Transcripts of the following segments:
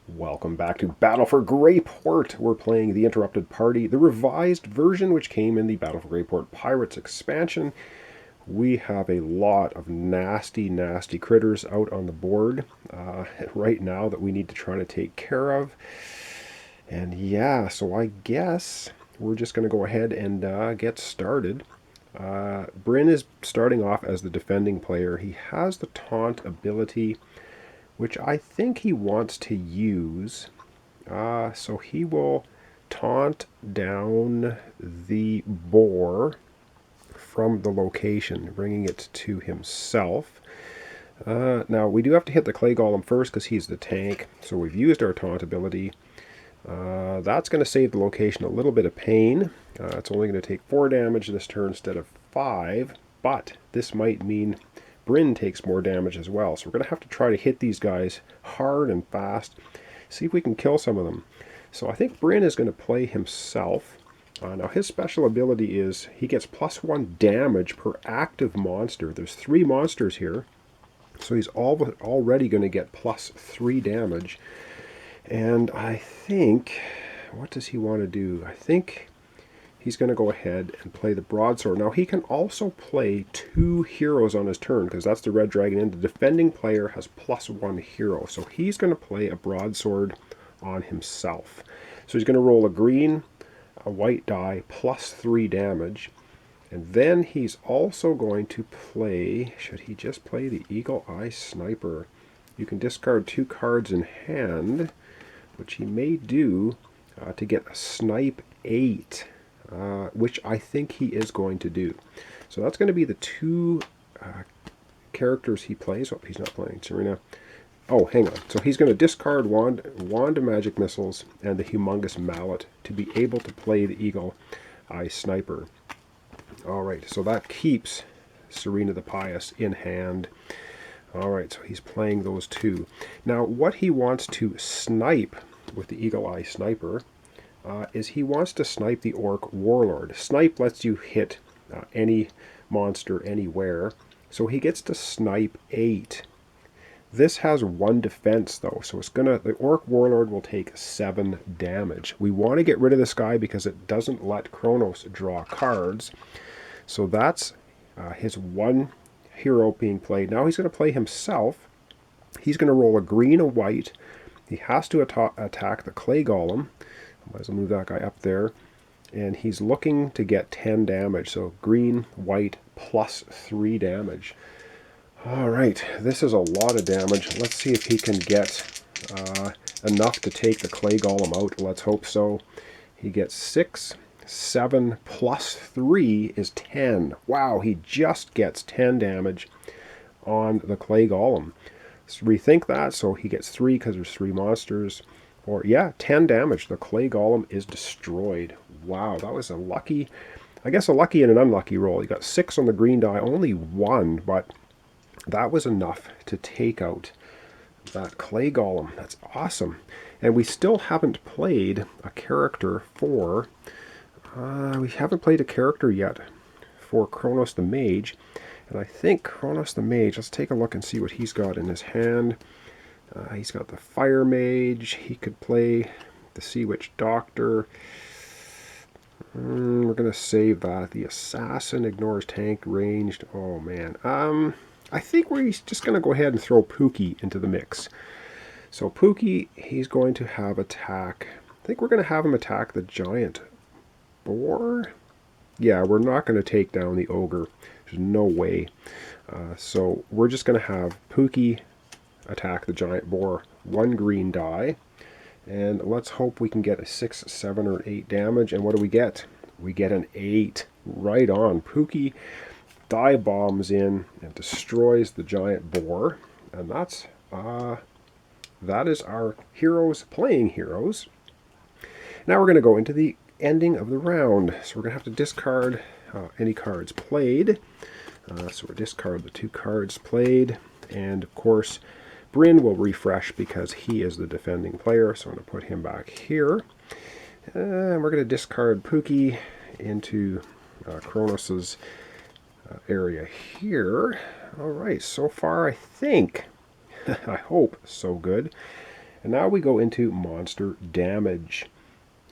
Welcome back to Battle for Greyport. We're playing the Interrupted Party, the revised version which came in the Battle for Greyport Pirates expansion. We have a lot of nasty, nasty critters out on the board right now that we need to try to take care of. And yeah, so I guess we're just going to go ahead and get started. Bryn is starting off as the defending player. He has the taunt ability, which I think he wants to use. So he will taunt down the boar from the location, bringing it to himself. Now, we do have to hit the clay golem first because he's the tank. So we've used our taunt ability. That's going to save the location a little bit of pain. It's only going to take 4 damage this turn instead of 5. But this might mean Bryn takes more damage as well. So we're going to have to try to hit these guys hard and fast. See if we can kill some of them. So I think Bryn is going to play himself. Now his special ability is he gets +1 damage per active monster. There's 3 monsters here. So he's already going to get +3 damage. And I think, what does he want to do? I think he's going to go ahead and play the broadsword. Now he can also play 2 heroes on his turn, because that's the red dragon, and the defending player has +1 hero. So he's going to play a broadsword on himself. So he's going to roll a green, a white die, +3 damage. And then he's also going to play, should he just play the Eagle Eye Sniper? You can discard 2 cards in hand, which he may do to get a Snipe 8. Which I think he is going to do. So that's going to be the 2 characters he plays. Oh, he's not playing Serena. Oh, hang on. So he's going to discard Wand of Magic Missiles and the Humongous Mallet to be able to play the Eagle Eye Sniper. Alright, so that keeps Serena the Pious in hand. Alright, so he's playing those 2. Now, what he wants to snipe with the Eagle Eye Sniper is he wants to snipe the Orc Warlord. Snipe lets you hit any monster anywhere, so he gets to snipe 8. This has 1 defense though, so the Orc Warlord will take 7 damage. We want to get rid of this guy because it doesn't let Kronos draw cards. So that's his 1 hero being played. Now he's going to play himself. He's going to roll a green, a white. He has to attack the clay golem. Might as well move that guy up there. And he's looking to get 10 damage. So green, white, +3 damage. Alright, this is a lot of damage. Let's see if he can get enough to take the clay golem out. Let's hope so. He gets 6, 7, +3 is 10. Wow, he just gets 10 damage on the clay golem. Let's rethink that. So he gets 3 because there's 3 monsters. Or, yeah, 10 damage. The clay golem is destroyed. Wow, that was a lucky and an unlucky roll. He got 6 on the green die, only 1, but that was enough to take out that clay golem. That's awesome. And we still haven't played a character for... we haven't played a character yet for Kronos the Mage. And I think Kronos the Mage, let's take a look and see what he's got in his hand. He's got the Fire Mage. He could play the Sea Witch Doctor. We're going to save that. The Assassin ignores tank ranged. Oh, man. I think we're just going to go ahead and throw Pookie into the mix. So Pookie, he's going to have attack. I think we're going to have him attack the giant boar. Yeah, we're not going to take down the ogre. There's no way. So we're just going to have Pookie attack the giant boar, 1 green die, and let's hope we can get a 6, 7, or 8 damage. And what do we get? We get an 8. Right on. Pookie die bombs in and destroys the giant boar, and that is our heroes playing heroes. Now we're going to go into the ending of the round. So we're going to have to discard any cards played. So we'll discard the 2 cards played, and of course Bryn will refresh because he is the defending player, so I'm going to put him back here. And we're going to discard Pookie into Kronos' area here. Alright, so far I think, I hope, so good. And now we go into monster damage.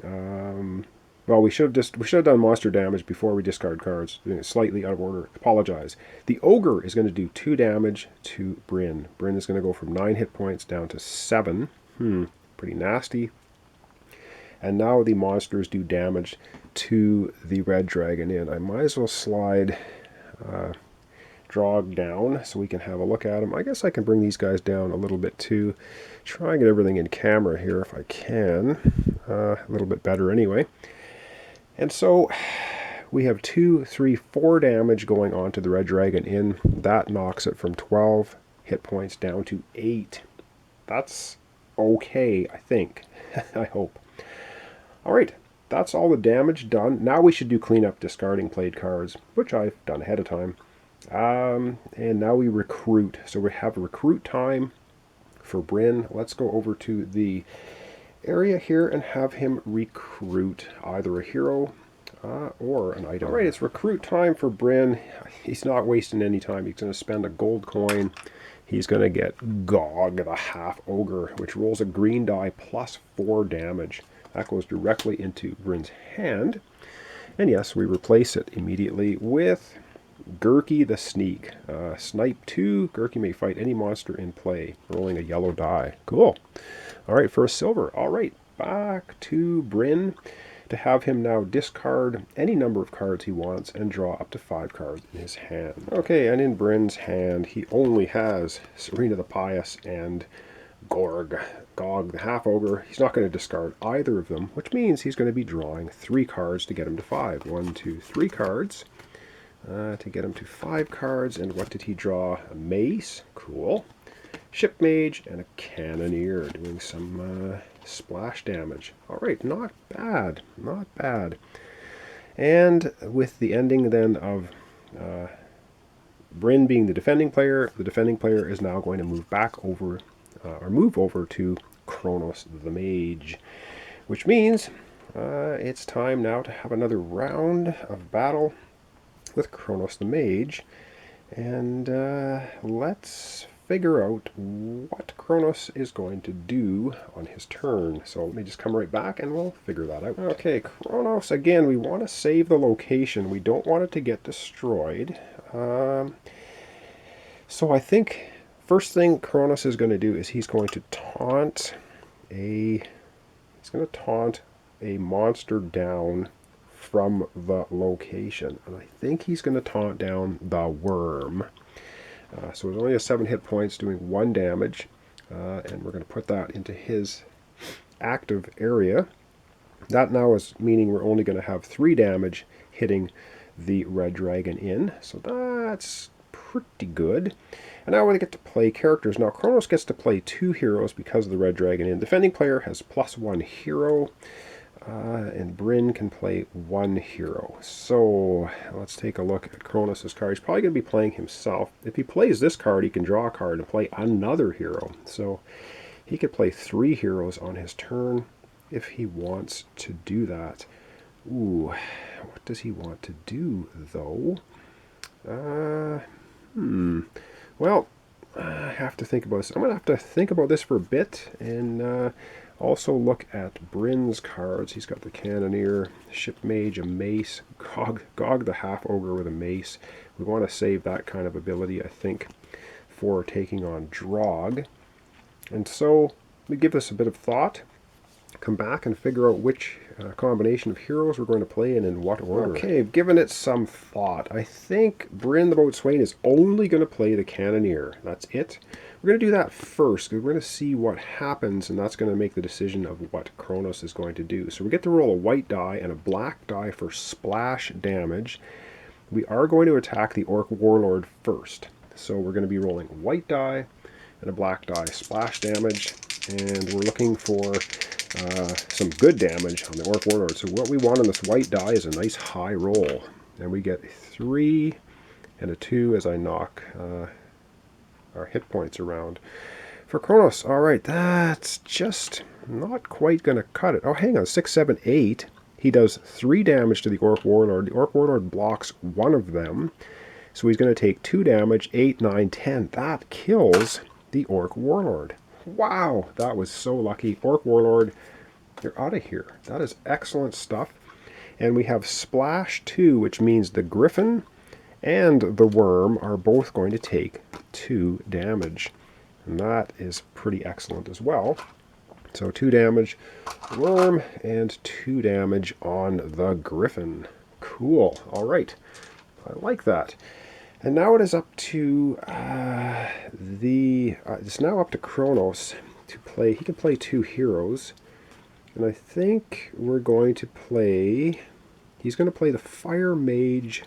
Well, we should have done monster damage before we discard cards. Slightly out of order. Apologize. The ogre is going to do 2 damage to Bryn. Bryn is going to go from 9 hit points down to 7. Pretty nasty. And now the monsters do damage to the red dragon in. I might as well slide Drog down so we can have a look at them. I guess I can bring these guys down a little bit too. Try and get everything in camera here if I can. A little bit better anyway. And so we have 2, 3, 4 damage going on to the red dragon in. That knocks it from 12 hit points down to 8. That's okay, I think. I hope. Alright, that's all the damage done. Now we should do cleanup, discarding played cards, which I've done ahead of time. And now we recruit. So we have a recruit time for Bryn. Let's go over to the area here and have him recruit either a hero or an item. Alright, it's recruit time for Bryn. He's not wasting any time. He's going to spend a gold coin. He's going to get Gog, the half ogre, which rolls a green die plus 4 damage. That goes directly into Bryn's hand. And yes, we replace it immediately with Gurky the Sneak. Snipe 2, Gurky may fight any monster in play, rolling a yellow die. Cool. Alright, for a silver. Alright, back to Bryn to have him now discard any number of cards he wants and draw up to 5 cards in his hand. Okay, and in Bryn's hand, he only has Serena the Pious and Gog the half ogre. He's not going to discard either of them, which means he's going to be drawing 3 cards to get him to 5. 1, 2, 3 cards to get him to 5 cards. And what did he draw? A mace. Cool. Ship mage and a cannoneer doing some splash damage. Alright, not bad. Not bad. And with the ending then of Bryn being the defending player is now going to move back over move over to Kronos the Mage, which means it's time now to have another round of battle with Kronos the Mage, and let's figure out what Kronos is going to do on his turn. So let me just come right back and we'll figure that out. Okay, Kronos, again, we want to save the location. We don't want it to get destroyed. So I think first thing Kronos is going to do is he's going to taunt a monster down from the location. And I think he's going to taunt down the worm. So it's only a 7 hit points doing 1 damage. And we're going to put that into his active area. That now is meaning we're only going to have 3 damage hitting the red dragon in. So that's pretty good. And now we get to play characters. Now Kronos gets to play 2 heroes because of the red dragon in. Defending player has +1 hero. And Bryn can play 1 hero. So let's take a look at Kronos' card. He's probably going to be playing himself. If he plays this card, he can draw a card and play another hero. So he could play 3 heroes on his turn if he wants to do that. Ooh, what does he want to do, though? Well, I have to think about this. I'm going to have to think about this for a bit and also look at Bryn's cards. He's got the Cannoneer, Ship Mage, a Mace, Gog the Half Ogre with a Mace. We want to save that kind of ability, I think, for taking on Drog. And so we give this a bit of thought, come back and figure out which combination of heroes we're going to play and in what order. Okay, I've given it some thought. I think Bryn the Boatswain is only going to play the Cannoneer. That's it. We're going to do that first. We're going to see what happens, and that's going to make the decision of what Kronos is going to do. So we get to roll a white die and a black die for splash damage. We are going to attack the Orc Warlord first. So we're going to be rolling a white die and a black die splash damage, and we're looking for some good damage on the Orc Warlord. So what we want on this white die is a nice high roll. And we get a 3 and a 2 as I knock our hit points around. For Kronos, alright, that's just not quite going to cut it. Oh, hang on, 6, 7, 8. He does 3 damage to the Orc Warlord. The Orc Warlord blocks 1 of them. So he's going to take 2 damage, 8, 9, 10. That kills the Orc Warlord. Wow, that was so lucky. Orc Warlord, you're out of here. That is excellent stuff. And we have Splash 2, which means the Griffin and the Worm are both going to take 2 damage. And that is pretty excellent as well. So 2 damage Worm and 2 damage on the Griffin. Cool. All right. I like that. And now it is up to it's now up to Kronos to play. He can play 2 heroes. And I think we're going to play... He's going to play the Fire Mage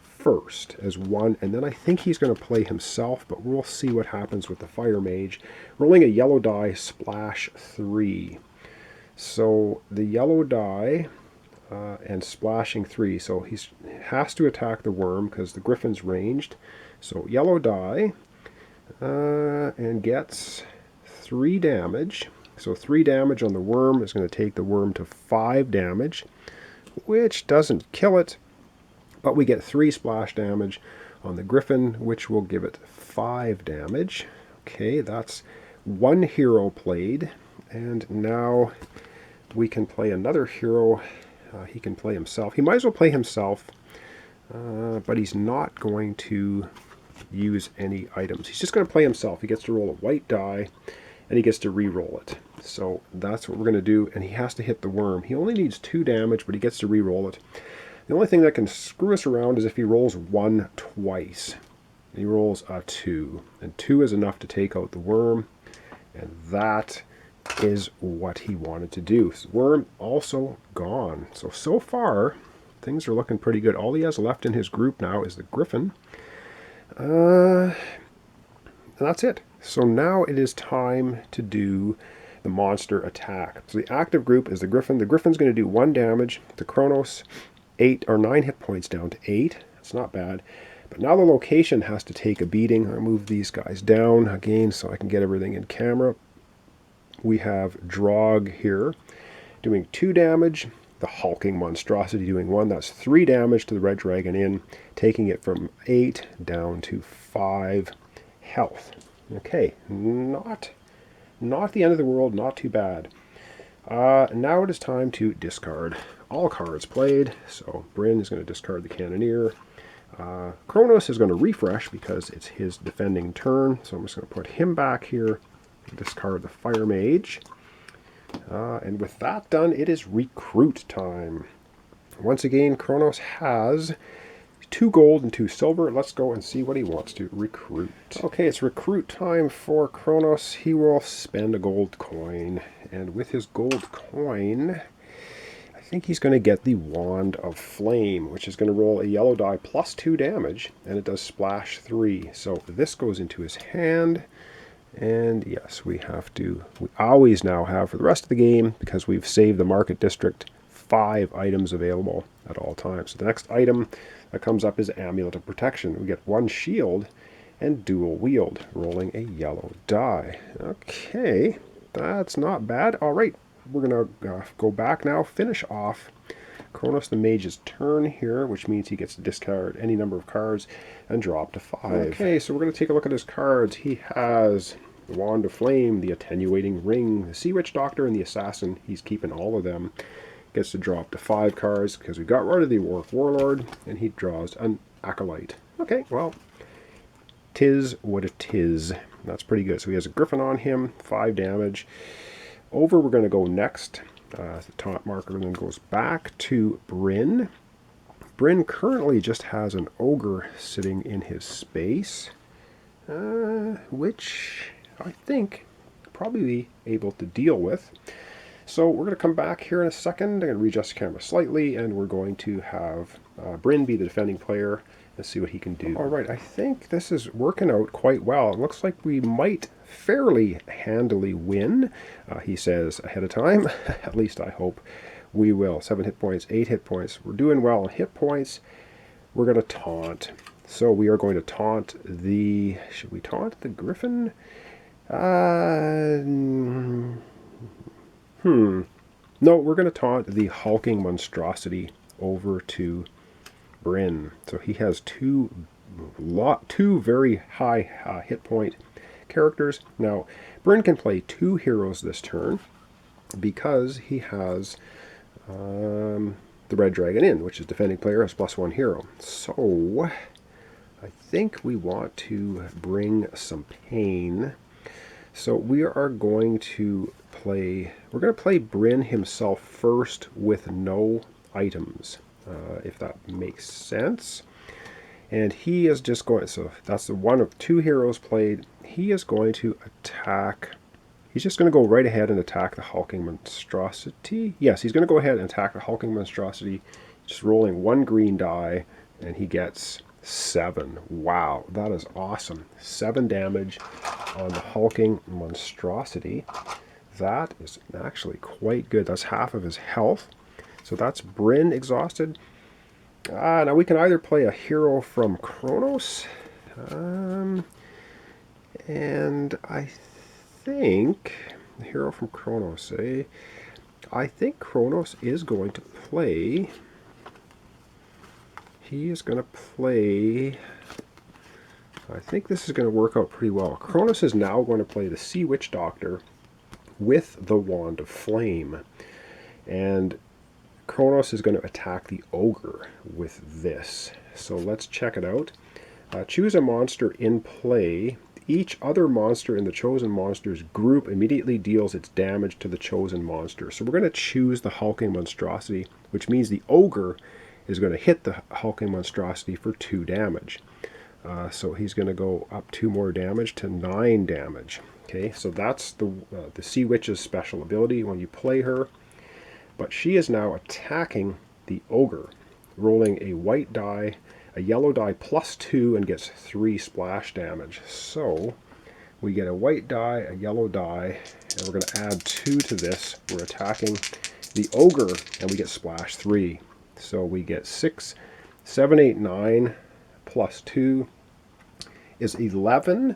first as one, and then I think he's going to play himself, but we'll see what happens with the Fire Mage. Rolling a yellow die, splash 3. So the yellow die and splashing 3. So he has to attack the worm because the Griffin's ranged. So yellow die and gets 3 damage. So 3 damage on the worm is going to take the worm to 5 damage, which doesn't kill it, but we get 3 splash damage on the Griffin, which will give it 5 damage. Okay, that's 1 hero played, and now we can play another hero. He can play himself. He might as well play himself, but he's not going to use any items. He's just going to play himself. He gets to roll a white die, and he gets to re-roll it. So that's what we're going to do, and he has to hit the worm. He only needs 2 damage, but he gets to re-roll it. The only thing that can screw us around is if he rolls 1 twice. He rolls a 2, and 2 is enough to take out the worm, and that is what he wanted to do. So worm also gone. So far, things are looking pretty good. All he has left in his group now is the Griffin. And that's it. So now it is time to do the monster attack. So the active group is the Griffin. The Griffin's going to do 1 damage. The Kronos, 8 or 9 hit points down to 8. It's not bad. But now the location has to take a beating. I'll move these guys down again so I can get everything in camera. We have Drog here doing 2 damage. The hulking monstrosity doing 1. That's 3 damage to the Red Dragon Inn, taking it from 8 down to 5 health. Okay, not the end of the world, not too bad. Now it is time to discard all cards played. So Bryn is going to discard the Cannoneer. Kronos is going to refresh because it's his defending turn. So I'm just going to put him back here. Discard the Fire Mage. And with that done, it is recruit time. Once again, Kronos has 2 gold and 2 silver. Let's go and see what he wants to recruit. Okay, it's recruit time for Kronos. He will spend a gold coin. And with his gold coin, I think he's going to get the Wand of Flame, which is going to roll a yellow die plus 2 damage. And it does splash 3. So this goes into his hand. And yes, we always now have for the rest of the game, because we've saved the market district, 5 items available at all times. So the next item that comes up is Amulet of Protection. We get 1 shield and dual wield, rolling a yellow die. Okay, that's not bad. All right, we're going to go back now, finish off Kronos the Mage's turn here, which means he gets to discard any number of cards and draw up to 5. Okay, so we're going to take a look at his cards. He has the Wand of Flame, the Attenuating Ring, the Sea Witch Doctor, and the Assassin. He's keeping all of them. Gets to draw up to 5 cards because we got rid of the Orc Warlord, and he draws an Acolyte. Okay, well, 'tis what it is. That's pretty good. So he has a Griffin on him, 5 damage. Over, we're going to go next. The taunt marker then goes back to Bryn. Bryn currently just has an Ogre sitting in his space, which I think probably be able to deal with. So we're going to come back here in a second. I'm going to readjust the camera slightly, and we're going to have Bryn be the defending player and see what he can do. All right, I think this is working out quite well. It looks like we might fairly handily win, he says ahead of time. At least I hope we will. 7 hit points, 8 hit points. We're doing well on hit points. We're going to taunt. So we are going to taunt the... Should we taunt the Griffin? No, we're going to taunt the hulking monstrosity over to Bryn. So he has two very high hit point characters. Now, Bryn can play 2 heroes this turn because he has the Red Dragon Inn, which is defending player has +1 hero. So, I think we want to bring some pain. So we are going to play, we're going to play Bryn himself first with no items, if that makes sense. And he is just going, so that's the one of 2 heroes played. He is going to attack, he's just going to go right ahead and attack the Hulking Monstrosity. Yes, he's going to go ahead and attack the Hulking Monstrosity, just rolling 1 green die, and he gets 7. Wow, that is awesome. 7 damage on the Hulking Monstrosity. That is actually quite good. That's half of his health. So that's Bryn exhausted. Now we can either play a hero from Kronos, and I think the hero from Kronos, I think Kronos is going to play. He is going to play. I think this is going to work out pretty well. Kronos is now going to play the Sea Witch Doctor with the Wand of Flame, and Kronos is going to attack the Ogre with this. So let's check it out. Choose a monster in play. Each other monster in the chosen monster's group immediately deals its damage to the chosen monster. So we're going to choose the Hulking Monstrosity, which means the Ogre is going to hit the Hulking Monstrosity for 2 damage. So he's going to go up 2 more damage to 9 damage. Okay, so that's the Sea Witch's special ability when you play her. But she is now attacking the Ogre, rolling a white die, a yellow die +2, and gets 3 splash damage. So we get a white die, a yellow die, and we're going to add 2 to this. We're attacking the Ogre, and we get splash 3. So we get 6, 7, 8, 9 +2 is 11.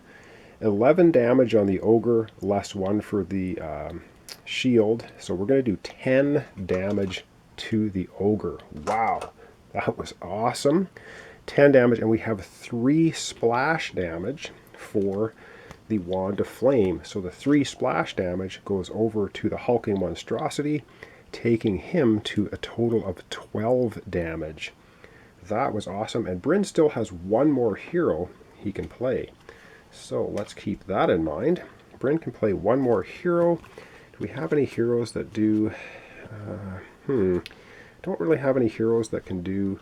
11 damage on the Ogre, less 1 for the shield. So we're going to do 10 damage to the Ogre. Wow, that was awesome. 10 damage, and we have 3 splash damage for the Wand of Flame. So the 3 splash damage goes over to the Hulking Monstrosity, taking him to a total of 12 damage. That was awesome, and Bryn still has 1 more hero he can play. So let's keep that in mind. Bryn can play 1 more hero. Do we have any heroes that do... don't really have any heroes that can do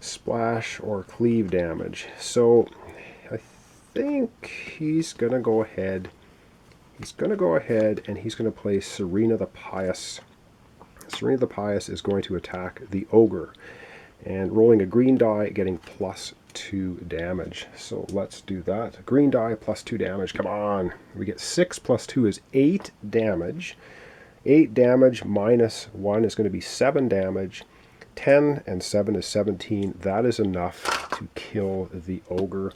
splash or cleave damage. So I think he's going to go ahead. He's going to go ahead and he's going to play Serena the Pious. Serena the Pious is going to attack the Ogre, and rolling a green die, getting +2 damage. So let's do that. Green die +2 damage. Come on. We get 6 + 2 is 8 damage. 8 damage minus 1 is going to be 7 damage. 10 and 7 is 17. That is enough to kill the Ogre.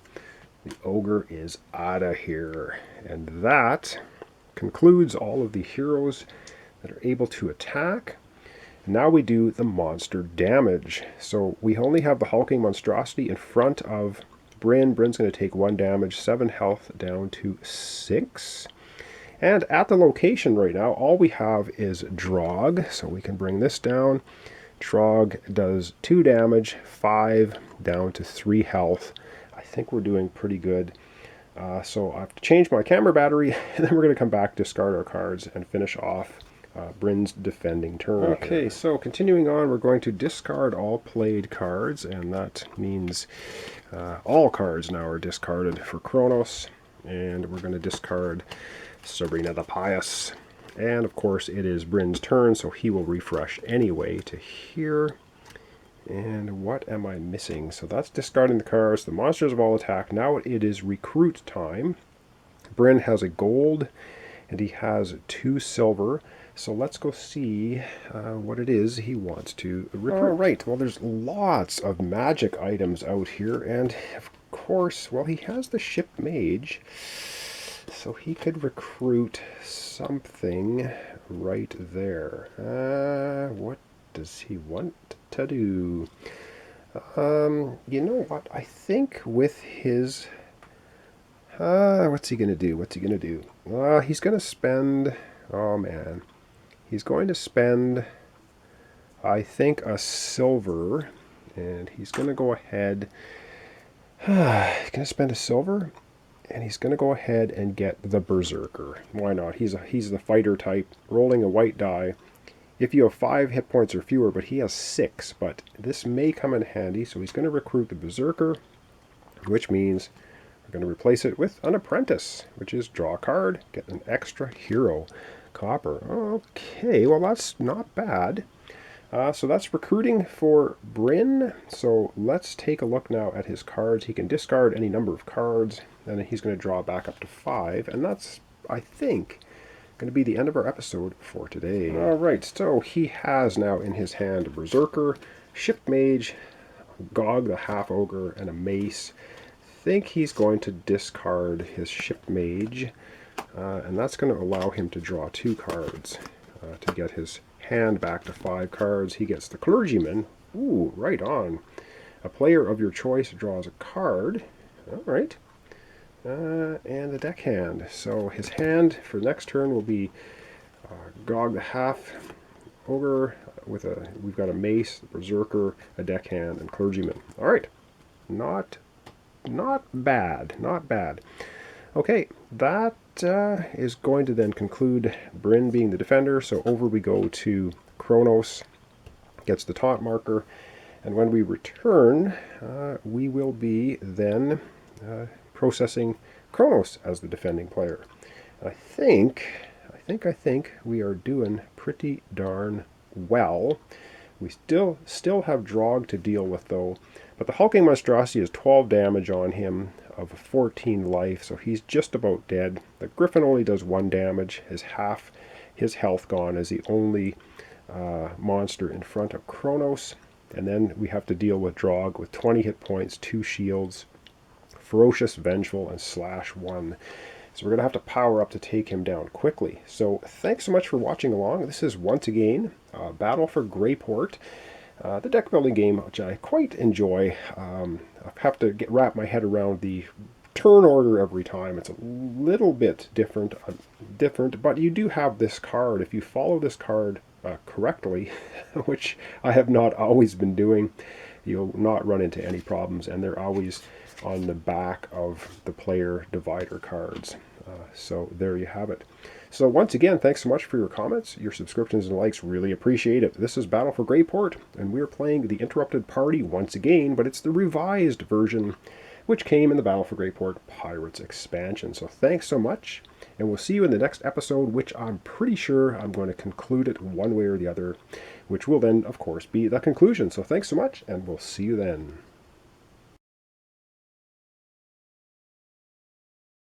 The Ogre is out of here. And that concludes all of the heroes that are able to attack. Now we do the monster damage. So we only have the Hulking Monstrosity in front of Bryn. Bryn's going to take 1 damage, 7 health down to 6. And at the location right now, all we have is Drog. So we can bring this down. Drog does 2 damage, 5 down to 3 health. I think we're doing pretty good. So I have to change my camera battery, and then we're going to come back, discard our cards, and finish off Bryn's defending turn. Okay, so continuing on, we're going to discard all played cards, and that means all cards now are discarded for Kronos, and we're going to discard Serena the Pious. And of course it is Bryn's turn, so he will refresh anyway to here. And what am I missing? So that's discarding the cards. The monsters have all attacked. Now it is recruit time. Bryn has a gold, and he has 2 silver. So let's go see what it is he wants to recruit. All right, well, there's lots of magic items out here, and of course, well, he has the ship mage, so he could recruit something right there. What does he want to do? You know what? I think with his... What's he going to do? What's he going to do? He's going to spend... Oh, man. He's going to spend, I think, a silver. And he's going to go ahead... he's going to spend a silver. And he's going to go ahead and get the Berserker. Why not? He's the fighter type, rolling a white die. If you have 5 hit points or fewer, but he has 6. But this may come in handy, so he's going to recruit the Berserker, which means we're going to replace it with an Apprentice, which is draw a card, get an extra hero copper. Okay, well that's not bad. So that's recruiting for Bryn. So let's take a look now at his cards. He can discard any number of cards, and he's going to draw back up to 5. And that's, I think, going to be the end of our episode for today. Alright, so he has now in his hand a Berserker, Ship Mage, Gog the Half Ogre, and a Mace. I think he's going to discard his Ship Mage, and that's going to allow him to draw 2 cards to get his hand back to 5 cards. He gets the Clergyman. Ooh, right on. A player of your choice draws a card. Alright. And the deckhand. So his hand for next turn will be Gog the Half Ogre with we've got a Mace, Berserker, a deckhand, and Clergyman. Alright. Not bad. Not bad. Okay, that is going to then conclude Bryn being the defender. So over we go to Kronos, gets the taunt marker, and when we return, we will be then processing Kronos as the defending player. I think we are doing pretty darn well. We still have Drog to deal with though, but the hulking monstrosity has 12 damage on him of 14 life, so he's just about dead. The Griffin only does 1 damage, his half his health gone as the only monster in front of Kronos. And then we have to deal with Drog with 20 hit points, 2 shields, Ferocious, Vengeful, and Slash 1. So we're going to have to power up to take him down quickly. So thanks so much for watching along. This is once again Battle for Greyport, the deck building game, which I quite enjoy. I have to wrap my head around the turn order every time. It's a little bit different, but you do have this card. If you follow this card correctly, which I have not always been doing, you'll not run into any problems, and they're always on the back of the player divider cards. So there you have it. So once again, thanks so much for your comments, your subscriptions and likes, really appreciate it. This is Battle for Greyport, and we're playing the Interrupted Party once again, but it's the revised version, which came in the Battle for Greyport Pirates expansion. So thanks so much, and we'll see you in the next episode, which I'm pretty sure I'm going to conclude it one way or the other, which will then, of course, be the conclusion. So thanks so much, and we'll see you then.